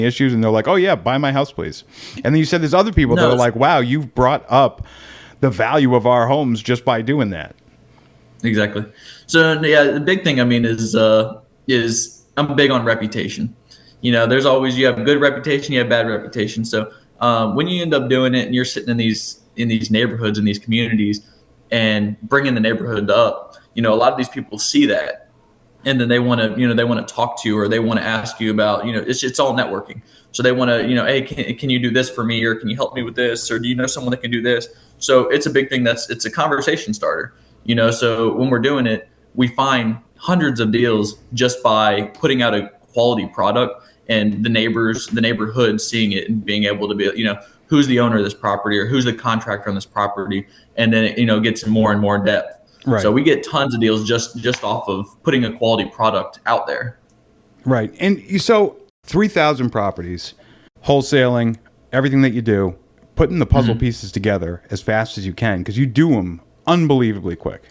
issues, and they're like, oh yeah, buy my house, please. And then you said there's other people that are like, wow, you've brought up the value of our homes just by doing that. Exactly. So yeah, the big thing, I mean, is I'm big on reputation. There's always, you have good reputation, you have bad reputation. So when you end up doing it and you're sitting in these neighborhoods, in these communities, and bringing the neighborhood up, a lot of these people see that, and then they want to talk to you, or they want to ask you about, it's all networking. So they want to, hey, can you do this for me, or can you help me with this, or do you know someone that can do this? So it's a big thing. It's a conversation starter. So when we're doing it, we find hundreds of deals just by putting out a quality product, and the neighborhood seeing it and being able to be, who's the owner of this property, or who's the contractor on this property. And then it gets more and more in depth. Right. So we get tons of deals just off of putting a quality product out there. Right. And so 3,000 properties, wholesaling, everything that you do, putting the puzzle pieces together as fast as you can, because you do them unbelievably quick.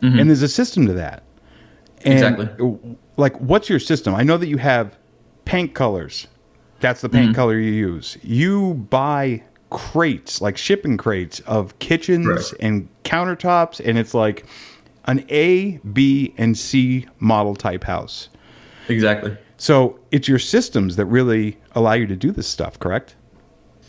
And there's a system to that. And exactly. Like, what's your system? I know that you have paint colors. That's the paint color you use. You buy crates, like shipping crates of kitchens and countertops, and it's like an A, B, and C model type house. Exactly. So it's your systems that really allow you to do this stuff, correct?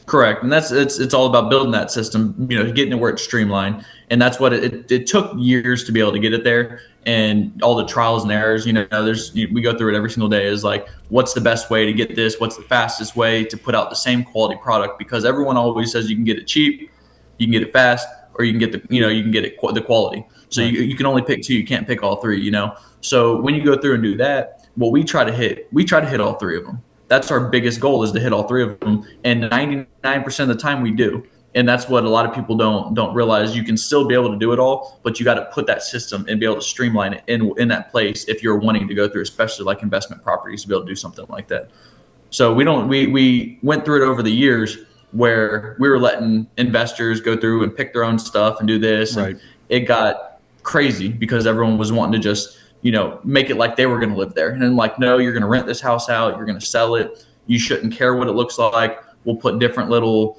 Correct. And it's all about building that system, getting it where it's streamlined. And that's what it took years to be able to get it there, and all the trials and errors, we go through it every single day, is like, what's the best way to get this? What's the fastest way to put out the same quality product? Because everyone always says you can get it cheap, you can get it fast, or you can get the quality. So you can only pick two. You can't pick all three, So when you go through and do that, what we try to hit all three of them. That's our biggest goal, is to hit all three of them. And 99% of the time we do. And that's what a lot of people don't realize. You can still be able to do it all, but you got to put that system and be able to streamline it in that place if you're wanting to go through, especially like investment properties, to be able to do something like that. So we went through it over the years, where we were letting investors go through and pick their own stuff and do this. Right. And it got crazy because everyone was wanting to just, make it like they were going to live there. And then like, no, you're going to rent this house out. You're going to sell it. You shouldn't care what it looks like. We'll put different little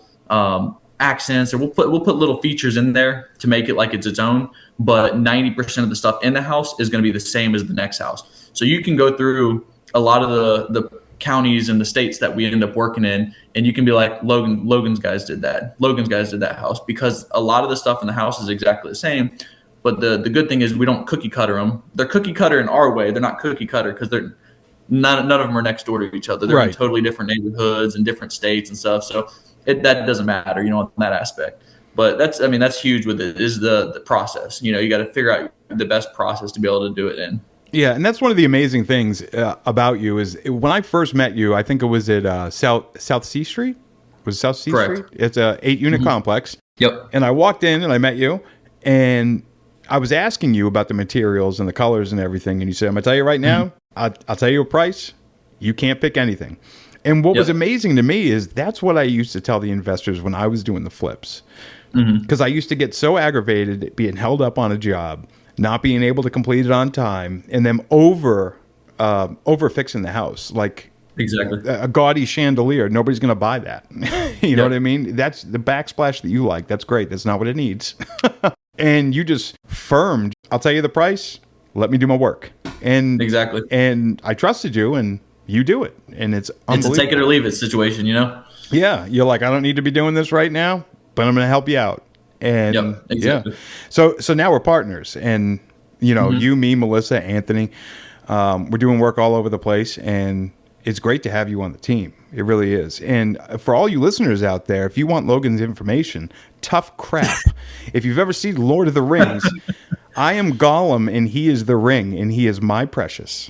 accents, or we'll put little features in there to make it like it's its own. But 90% of the stuff in the house is going to be the same as the next house. So you can go through a lot of the counties and the states that we end up working in, and you can be like, Logan's guys did that. Logan's guys did that house, because a lot of the stuff in the house is exactly the same. But the good thing is we don't cookie cutter them. They're cookie cutter in our way. They're not cookie cutter because they're none of them are next door to each other. They're in totally different neighborhoods and different states and stuff. So that doesn't matter, in that aspect. But that's huge with it, is the process. You got to figure out the best process to be able to do it in. Yeah, and that's one of the amazing things about you is when I first met you, I think it was at South C Street. Was it South C Street? It's a 8-unit complex. Yep. And I walked in and I met you, and I was asking you about the materials and the colors and everything, and you said, I'm going to tell you right now, I'll tell you a price. You can't pick anything. And what was amazing to me is that's what I used to tell the investors when I was doing the flips. Because I used to get so aggravated being held up on a job, not being able to complete it on time, and them over fixing the house. Like, exactly, a gaudy chandelier, nobody's going to buy that. You know what I mean? That's the backsplash that you like. That's great. That's not what it needs. And you just firmed, I'll tell you the price, let me do my work. And exactly. And I trusted you, and you do it. And it's unbelievable. It's a take it or leave it situation, Yeah. You're like, I don't need to be doing this right now, but I'm going to help you out. And exactly. So now we're partners. And, you, me, Melissa, Anthony, we're doing work all over the place. And it's great to have you on the team. It really is. And for all you listeners out there, if you want Logan's information, tough crap. If you've ever seen Lord of the Rings, I am Gollum and he is the ring and he is my precious.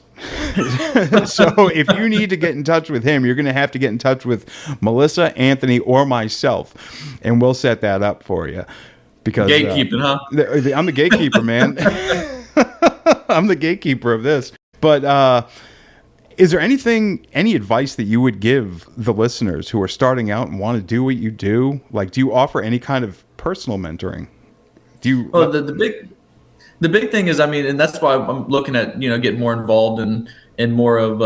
So if you need to get in touch with him, you're going to have to get in touch with Melissa, Anthony, or myself, and we'll set that up for you. Because gatekeeping, huh? I'm the gatekeeper, man. I'm the gatekeeper of this. But is there any advice that you would give the listeners who are starting out and want to do what you do? Like, do you offer any kind of personal mentoring? Do you? Well, the big thing is, and that's why I'm looking at, getting more involved in more of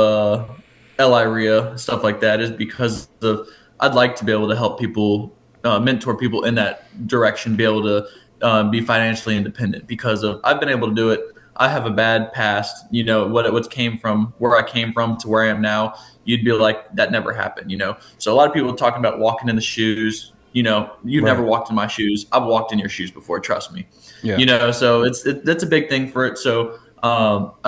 LIREA, stuff like that, is because of I'd like to be able to help people, mentor people in that direction, be able to be financially independent, because of I've been able to do it. I have a bad past, what's came from where I came from to where I am now. You'd be like, that never happened. So a lot of people talking about walking in the shoes. You've never walked in my shoes. I've walked in your shoes before. Trust me. Yeah. So that's a big thing for it. So,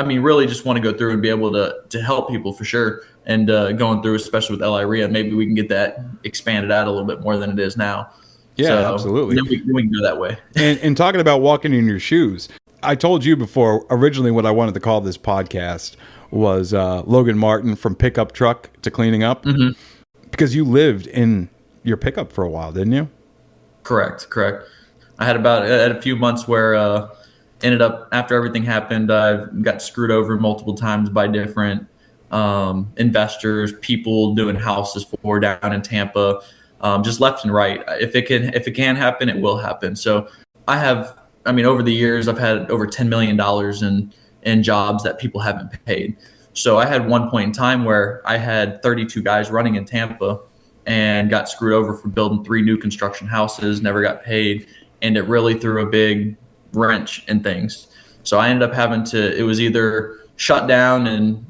really just want to go through and be able to help people for sure. And going through, especially with LIREA, maybe we can get that expanded out a little bit more than it is now. Yeah, so absolutely. Then we can go that way. And talking about walking in your shoes, I told you before, originally what I wanted to call this podcast was Logan Martin, from pickup truck to cleaning up, because you lived in your pickup for a while, didn't you? Correct. I had a few months where ended up, after everything happened, I got screwed over multiple times by different investors, people doing houses for down in Tampa, just left and right. If it can happen, it will happen. So over the years, I've had over $10 million in jobs that people haven't paid. So I had one point in time where I had 32 guys running in Tampa and got screwed over for building 3 new construction houses, never got paid. And it really threw a big wrench in things. So I ended up having to, it was either shut down and,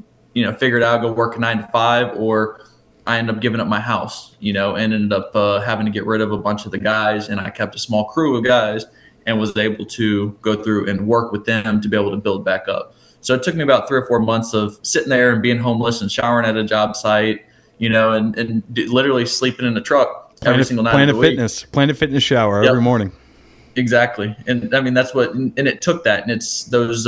figured out, go work a 9 to 5, or I ended up giving up my house, and ended up having to get rid of a bunch of the guys. And I kept a small crew of guys and was able to go through and work with them to be able to build back up. So it took me about 3 or 4 months of sitting there and being homeless and showering at a job site, and literally sleeping in the truck every single night of the week. Planet Fitness shower every morning. Exactly. And that's what, and it took that, and it's those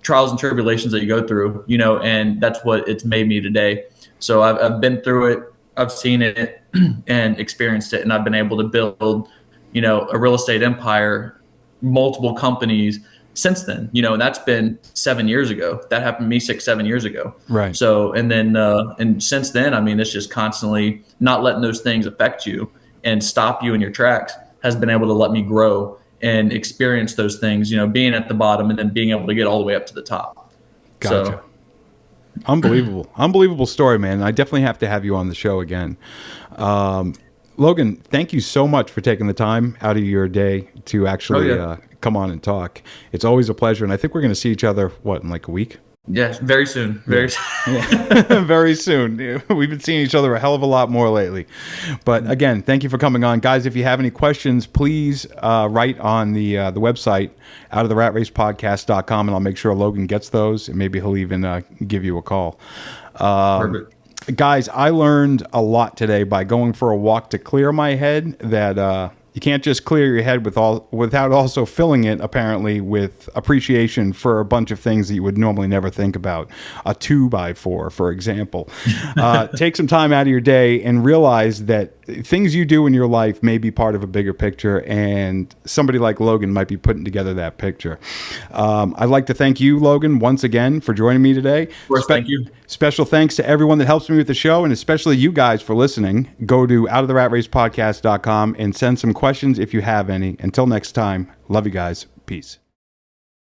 trials and tribulations that you go through, and that's what it's made me today. So I've been through it, I've seen it and experienced it, and I've been able to build, a real estate empire, multiple companies since then, and that's been 7 years ago. That happened to me 6-7 years ago. Right. So, and then, and since then, it's just constantly not letting those things affect you and stop you in your tracks has been able to let me grow and experience those things, being at the bottom and then being able to get all the way up to the top. Gotcha. So, Unbelievable story, man. I definitely have to have you on the show again. Logan, thank you so much for taking the time out of your day to actually come on and talk. It's always a pleasure. And I think we're going to see each other, in like a week? Yes, very soon. Very soon. Yeah. Very soon. We've been seeing each other a hell of a lot more lately. But again, thank you for coming on. Guys, if you have any questions, please write on the website, outoftherratracepodcast.com, and I'll make sure Logan gets those, and maybe he'll even give you a call. Perfect. Guys, I learned a lot today by going for a walk to clear my head, that you can't just clear your head without also filling it, apparently, with appreciation for a bunch of things that you would normally never think about. A 2x4, for example. Take some time out of your day and realize that things you do in your life may be part of a bigger picture, and somebody like Logan might be putting together that picture. I'd like to thank you, Logan, once again for joining me today. Of course, thank you. Special thanks to everyone that helps me with the show, and especially you guys for listening. Go to outoftherratracepodcast.com and send some questions if you have any. Until next time, love you guys. Peace.